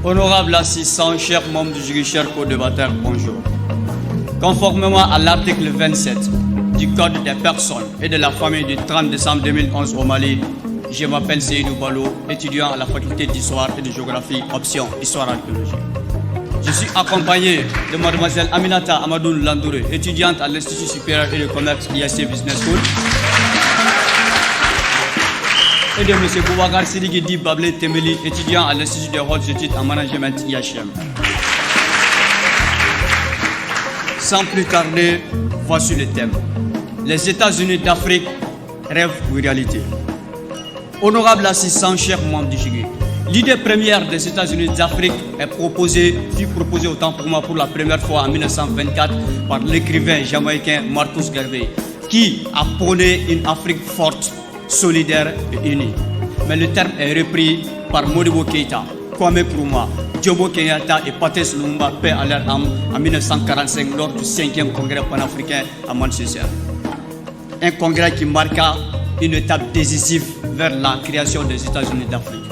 Honorable assistant, chers membres du jury, chers co-débatteurs, bonjour. Conformément à l'article 27 du Code des personnes et de la famille du 30 décembre 2011 au Mali, je m'appelle Seydou Balo, étudiant à la faculté d'histoire et de géographie, option histoire archéologie. Je suis accompagné de mademoiselle Aminata Amadou Landouré, étudiante à l'Institut supérieur et de commerce IAC Business School, et de M. Boubacar Sidiki Bablé Temeli, étudiant à l'Institut des hautes études en management IHM. Sans plus tarder, voici le thème. Les États-Unis d'Afrique, rêve ou réalité? Honorable assistant, chers membres du jury, l'idée première des États-Unis d'Afrique fut proposée autant pour moi pour la première fois en 1924 par l'écrivain jamaïcain Marcus Garvey, qui a prôné une Afrique forte, solidaire et unie. Mais le terme est repris par Modibo Keïta, Kwame Nkrumah, Jomo Kenyatta et Patrice Lumumba, paix à leur âme, en 1945 lors du 5e congrès panafricain à Manchester. Un congrès qui marqua une étape décisive vers la création des États-Unis d'Afrique.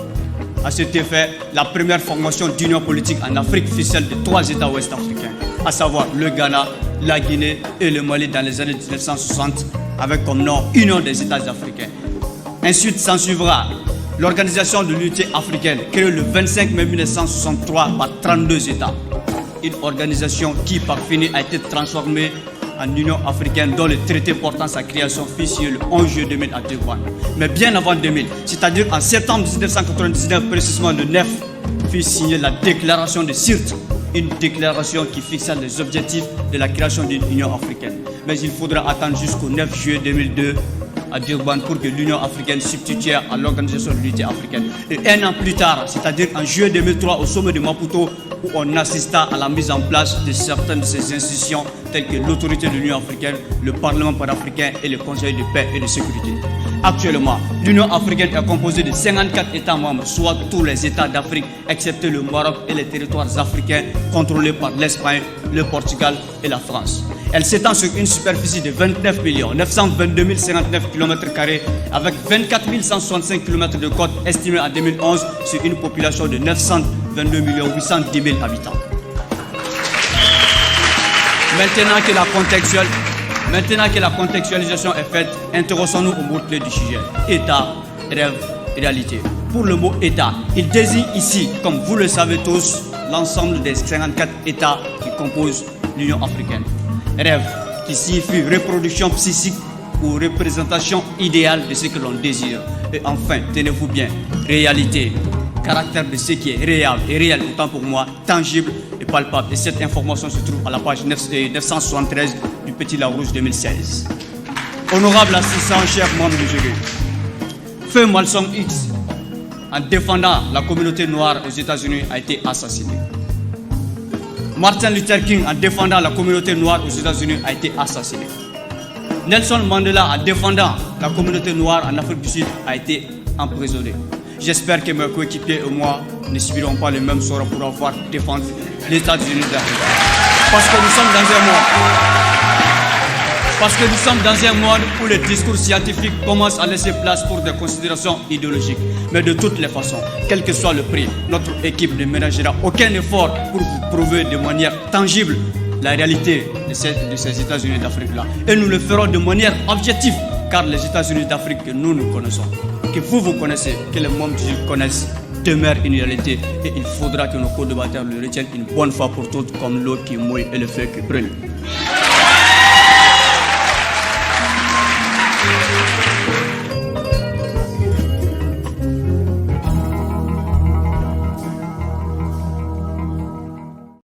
À cet effet, la première formation d'union politique en Afrique fut celle de 3 États ouest-africains, à savoir le Ghana, la Guinée et le Mali dans les années 1960, avec comme nom Union des États africains. Ensuite s'ensuivra l'Organisation de l'Unité africaine, créée le 25 mai 1963 par 32 États. Une organisation qui, par fini, a été transformée en Union africaine, dont le traité portant sa création fut signé le 11 juillet 2000 à Durban. Mais bien avant 2000, c'est-à-dire en septembre 1999, précisément le 9, fut signée la déclaration de Sirte, une déclaration qui fixa les objectifs de la création d'une Union africaine. Mais il faudra attendre jusqu'au 9 juillet 2002 à Durban pour que l'Union africaine substitue à l'Organisation de l'Unité africaine. Et un an plus tard, c'est-à-dire en juillet 2003 au sommet de Maputo, où on assista à la mise en place de certaines de ces institutions telles que l'autorité de l'Union africaine, le Parlement panafricain et le Conseil de paix et de sécurité. Actuellement, l'Union africaine est composée de 54 États membres, soit tous les États d'Afrique, excepté le Maroc et les territoires africains contrôlés par l'Espagne, le Portugal et la France. Elle s'étend sur une superficie de 29 922 059 km² avec 24 165 km de côte estimée en 2011 sur une population de 922 810 000 habitants. Maintenant que la contextualisation est faite, intéressons-nous au mot-clé du sujet. État, rêve, réalité. Pour le mot État, il désigne ici, comme vous le savez tous, l'ensemble des 54 États qui composent l'Union africaine. Rêve, qui signifie reproduction psychique ou représentation idéale de ce que l'on désire. Et enfin, tenez-vous bien, réalité, caractère de ce qui est réel et réel, autant pour moi, tangible et palpable. Et cette information se trouve à la page 973 du Petit Larousse 2016. Honorable assistant, chers membres du jury, Feu Malcolm X, en défendant la communauté noire aux États-Unis, a été assassiné. Martin Luther King, en défendant la communauté noire aux États-Unis, a été assassiné. Nelson Mandela, en défendant la communauté noire en Afrique du Sud, a été emprisonné. J'espère que mes coéquipiers et moi ne subiront pas le même sort pour avoir défendu les États-Unis d'Afrique. Parce que nous sommes dans un monde où les discours scientifiques commencent à laisser place pour des considérations idéologiques. Mais de toutes les façons, quel que soit le prix, notre équipe ne ménagera aucun effort pour vous prouver de manière tangible la réalité de ces États-Unis d'Afrique-là. Et nous le ferons de manière objective, car les États-Unis d'Afrique que nous connaissons, que vous connaissez, que les membres du jury connaissent, demeure une réalité. Et il faudra que nos co-débatteurs le retiennent une bonne fois pour toutes, comme l'eau qui mouille et le feu qui brûle.